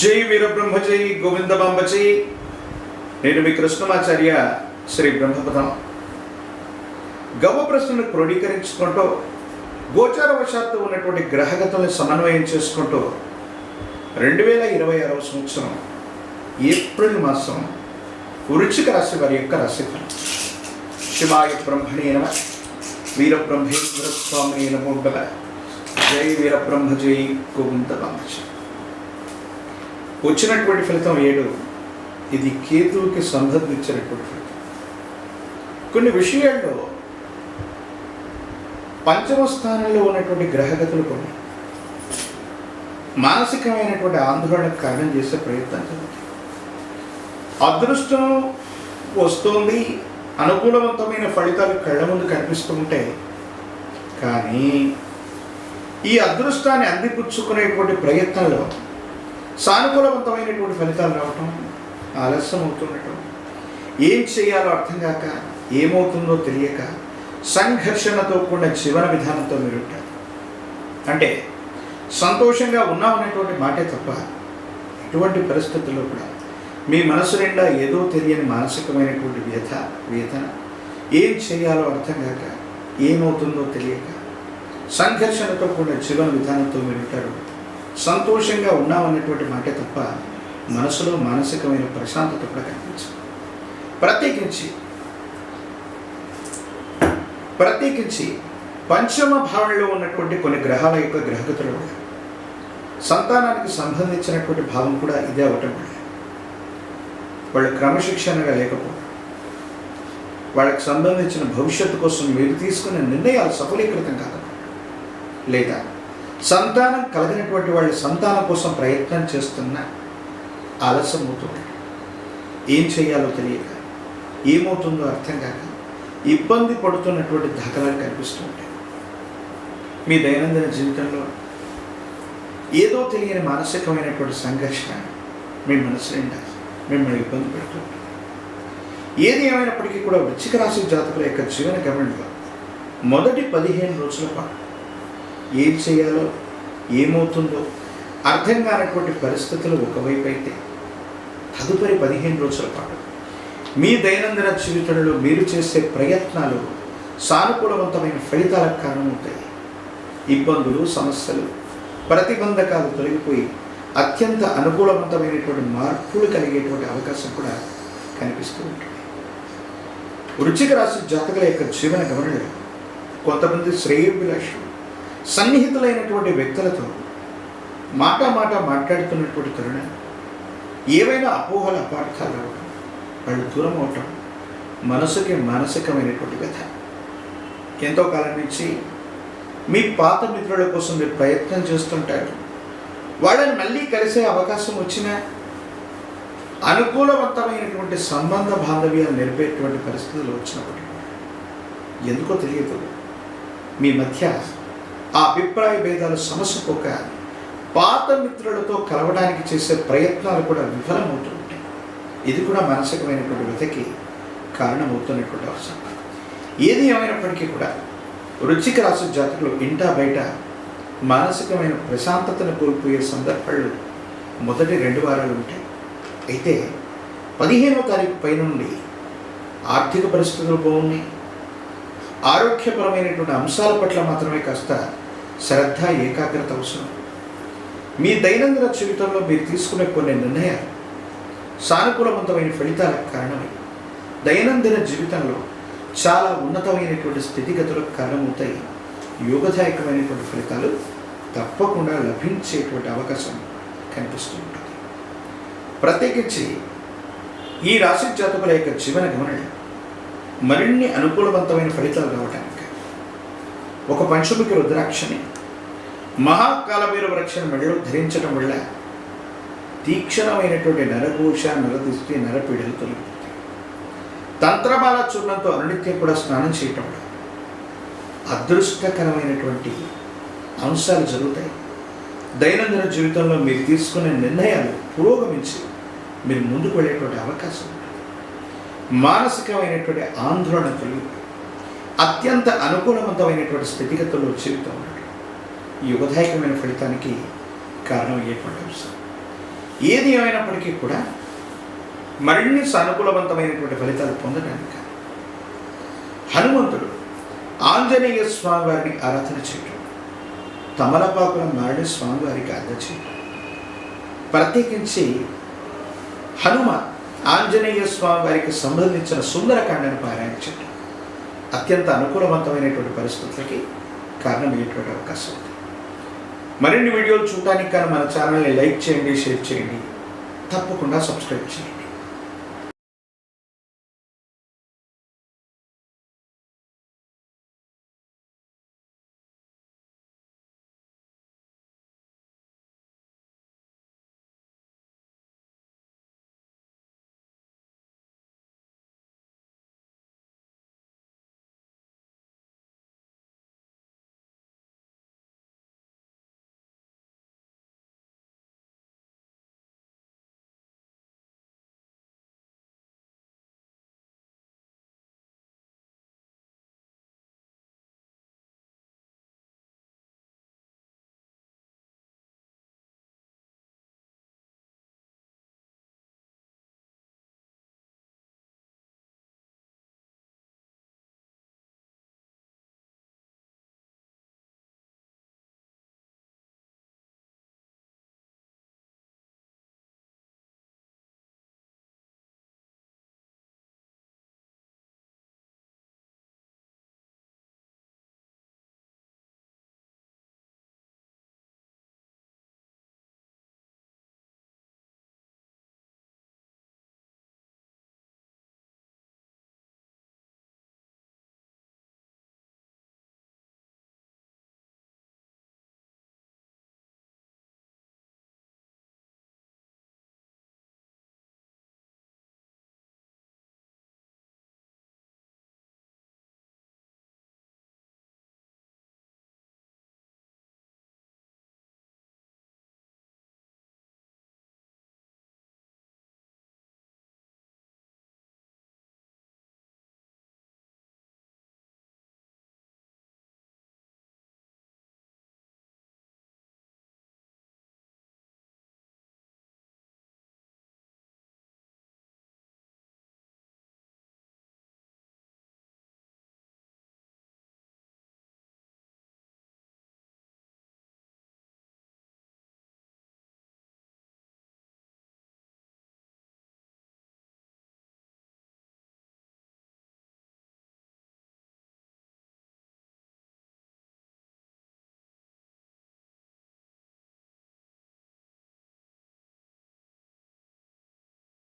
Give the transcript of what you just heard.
జై వీరబ్రహ్మ జై గోవిందమాంబ జై. నేను మీ కృష్ణమాచార్య శ్రీ బ్రహ్మపదం. గవ్వ ప్రశ్నను క్రోడీకరించుకుంటూ గోచారవశాత్తు ఉన్నటువంటి గ్రహగతులను సమన్వయం చేసుకుంటూ 2026వ సంవత్సరం ఏప్రిల్ మాసం వృశ్చిక రాశి వారి యొక్క రాశిఫలం. శివాయ బ్రహ్మణే నమః. వీరబ్రహ్మేంద్ర స్వామినే నమో నమః. జై వీరబ్రహ్మ జై గోవిందమాంబ జై. వచ్చినటువంటి ఫలితం 7. ఇది కేతువుకి సంబంధించినటువంటి ఫలితం. కొన్ని విషయాల్లో పంచమ స్థానంలో ఉన్నటువంటి గ్రహగతులు కొన్ని మానసికమైనటువంటి ఆందోళనకు కారణం చేసే ప్రయత్నం జరుగుతుంది. అదృష్టం వస్తుంది, అనుకూలవంతమైన ఫలితాలు కళ్ళ ముందు కనిపిస్తూ ఉంటాయి. కానీ ఈ అదృష్టాన్ని అందిపుచ్చుకునేటువంటి ప్రయత్నంలో సానుకూలవంతమైనటువంటి ఫలితాలు రావటం ఆలస్యం అవుతుండటం, ఏం చేయాలో అర్థం కాక, ఏమవుతుందో తెలియక సంఘర్షణతో కూడిన జీవన విధానంతో మీరు ఉంటారు. అంటే సంతోషంగా ఉన్నామనేటువంటి మాటే తప్ప ఎటువంటి పరిస్థితుల్లో కూడా మీ మనసు నిండా ఏదో తెలియని మానసికమైనటువంటి వేదన, ఏం చేయాలో అర్థం కాక, ఏమవుతుందో తెలియక సంఘర్షణతో కూడిన జీవన విధానంతో మీరు ఉంటారు. సంతోషంగా ఉన్నామనేటువంటి మాటే తప్ప మనసులో మానసికమైన ప్రశాంతత కూడా కనిపించదు. ప్రత్యేకించి పంచమ భావంలో ఉన్నటువంటి కొన్ని గ్రహాల యొక్క గ్రహగతుల వల్ల సంతానానికి సంబంధించినటువంటి భావం కూడా ఇదే అవటం వల్ల వాళ్ళు క్రమశిక్షణగా లేకపోవడం, వాళ్ళకి సంబంధించిన భవిష్యత్తు కోసం మీరు తీసుకునే నిర్ణయాలు సఫలీకృతం కాకపోవడం, లేదా సంతానం కలిగినటువంటి వాళ్ళు సంతానం కోసం ప్రయత్నం చేస్తున్న ఆలస్యం అవుతుంది. ఏం చేయాలో తెలియక, ఏమవుతుందో అర్థం కాక ఇబ్బంది పడుతున్నటువంటి దాఖలాలు కనిపిస్తూ ఉంటాయి. మీ దైనందిన జీవితంలో ఏదో తెలియని మానసికమైనటువంటి సంఘర్షణ మీ మనసు నిండా మిమ్మల్ని ఇబ్బంది పెడుతూ ఉంటుంది. ఏది ఏమైనప్పటికీ కూడా వృశ్చిక రాశి జాతకుల యొక్క జీవన గమనంలో మొదటి 15 రోజుల పాటు ఏం చేయాలో, ఏమవుతుందో అర్థం కానటువంటి పరిస్థితులు ఒకవైపు అయితే, తదుపరి 15 రోజుల పాటు మీ దైనందిన జీవితంలో మీరు చేసే ప్రయత్నాలు సానుకూలవంతమైన ఫలితాలకు కారణమవుతాయి. ఇబ్బందులు, సమస్యలు, ప్రతిబంధకాలు తొలగిపోయి అత్యంత అనుకూలవంతమైనటువంటి మార్పులు కలిగేటువంటి అవకాశం కూడా కనిపిస్తూ ఉంటుంది. వృశ్చిక రాశి జాతకుల యొక్క జీవన గమనంలో కొంతమంది శ్రేయోభిలాషులు సన్నిహితులైనటువంటి వ్యక్తులతో మాట మాట్లాడుతున్నటువంటి తరుణం ఏవైనా అపోహల అపార్థాలు రావడం, వాళ్ళు దూరం అవటం మనసుకి మానసికమైనటువంటి వ్యధ. ఎంతో కాలం నుంచి మీ పాత మిత్రుల కోసం మీరు ప్రయత్నం చేస్తుంటారు. వాళ్ళని మళ్ళీ కలిసే అవకాశం వచ్చినా అనుకూలవంతమైనటువంటి సంబంధ బాంధవ్యాలు నిలిపేటువంటి పరిస్థితులు వచ్చినప్పటికీ ఎందుకో తెలియదు మీ మధ్య ఆ అభిప్రాయ భేదాలు సమస్యపోక పాత మిత్రులతో కలవడానికి చేసే ప్రయత్నాలు కూడా విఫలమవుతూ ఉంటాయి. ఇది కూడా మానసికమైనటువంటి వ్యతకి కారణమవుతున్నటువంటి అవసరం. ఏది ఏమైనప్పటికీ కూడా వృశ్చిక రాశి జాతకులు ఇంటా బయట మానసికమైన ప్రశాంతతను కోల్పోయే సందర్భాలు మొదటి 2 వారాలు ఉంటాయి. అయితే 15వ తారీఖు పై నుండి ఆర్థిక పరిస్థితులు బాగున్నాయి. ఆరోగ్యపరమైనటువంటి అంశాల పట్ల మాత్రమే కాస్త శ్రద్ధ, ఏకాగ్రత అవసరం. మీ దైనందిన జీవితంలో మీరు తీసుకునే కొన్ని నిర్ణయాలు సానుకూలవంతమైన ఫలితాలకు కారణమై దైనందిన జీవితంలో చాలా ఉన్నతమైనటువంటి స్థితిగతులకు కారణమవుతాయి. యోగదాయకమైనటువంటి ఫలితాలు తప్పకుండా లభించేటువంటి అవకాశం కనిపిస్తూ ఉంటుంది. ప్రత్యేకించి ఈ రాశి జాతకుల యొక్క జీవన గమనంలో మరిన్ని అనుకూలవంతమైన ఫలితాలు రావడానికి ఒక పంచముఖి రుద్రాక్షని మహాకాలభైరవ వృక్షం మెడలో ధరించడం వల్ల తీక్షణమైనటువంటి నరఘోష, నరదృష్టి, నరపీడలు తొలగిపోతాయి. తంత్రమాల చూర్ణంతో అనునిత్యం కూడా స్నానం చేయటం వల్ల అదృష్టకరమైనటువంటి అంశాలు జరుగుతాయి. దైనందిన జీవితంలో మీరు తీసుకునే నిర్ణయాలు పురోగమించి మీరు ముందుకు వెళ్ళేటువంటి అవకాశం ఉంటుంది. మానసికమైనటువంటి ఆందోళన తొలగిపోయి అత్యంత అనుకూలవంతమైనటువంటి స్థితిగతుల్లో జీవితం ఉండటం యుగదాయకమైన ఫలితానికి కారణమయ్యేటువంటి అంశం. ఏది ఏమైనప్పటికీ కూడా మరిన్ని సానుకూలవంతమైనటువంటి ఫలితాలు పొందడానికి హనుమంతుడు ఆంజనేయ స్వామి వారిని ఆరాధన చేయడం, తమలపాకుల మారడి స్వామివారికి అందచేయడం, ప్రత్యేకించి హనుమ ఆంజనేయ స్వామి వారికి సంబంధించిన సుందరకాండను పారాయణ చేయడం అత్యంత అనుకూలవంతమైనటువంటి పరిస్థితులకి కారణమయ్యేటువంటి అవకాశం ఉంది. మరిన్ని వీడియోలు చూడటానికి కానీ మన ఛానల్ని లైక్ చేయండి, షేర్ చేయండి, తప్పకుండా సబ్స్క్రైబ్ చేయండి.